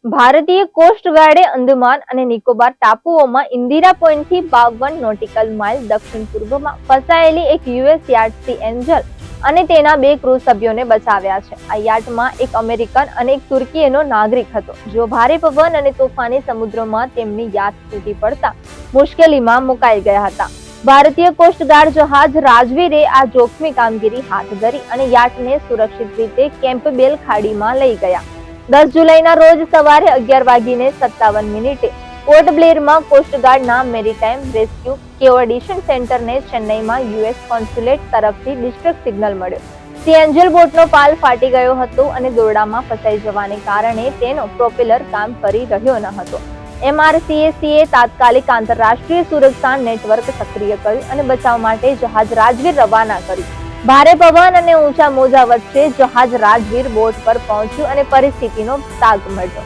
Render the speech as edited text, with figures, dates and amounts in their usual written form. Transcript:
ભારતીય કોસ્ટગાર્ડે અંદમાન અને નિકોબાર ટાપુઓમાં ઇન્દિરા પોઈન્ટથી 52 નોટિકલ માઇલ દક્ષિણ પૂર્વમાં ફસાયેલી એક યુએસ યાટ સી એન્જલ અને તેના 2 ક્રૂ સભ્યોને બચાવ્યા છે. આ યાટમાં એક અમેરિકન અને એક તુર્કીનો નાગરિક હતો, જેઓ ભારે પવન અને તોફાની સમુદ્રમાં તેમની યાટ તૂટી પડતા મુશ્કેલીમાં મુકાઈ ગયા હતા. ભારતીય કોસ્ટગાર્ડ જહાજ રાજવીરે આ જોખમી કામગીરી હાથ ધરી અને યાટને સુરક્ષિત રીતે કેમ્પબેલ ખાડીમાં લઈ ગયા. 10 જુલાઈના રોજ સવારે 11:57 પોર્ટ બ્લેરમાં કોસ્ટગાર્ડના મેરીટાઈમ રેસ્ક્યુ કોઓર્ડિનેશન સેન્ટરને ચેન્નઈમાં યુએસ કોન્સ્યુલેટ તરફથી ડિસ્ટ્રેસ સિગ્નલ મળ્યો. સી એન્જલ બોટનો પાલ ફાટી ગયો હતો અને દોરડામાં ફસાઈ જવાને કારણે તેનો પ્રોપેલર કામ કરી રહ્યો ન હતો. એમઆરસીએસીએ તાત્કાલિક આંતરરાષ્ટ્રીય સુરક્ષા નેટવર્ક સક્રિય કર્યું અને બચાવ માટે જહાજ રાજવીર રવાના કર્યું. ભારે પવન અને ઊંચા મોજા વચ્ચે જહાજ રાજવીર બોટ પર પહોંચ્યું અને પરિસ્થિતિનો તાગ મળ્યો.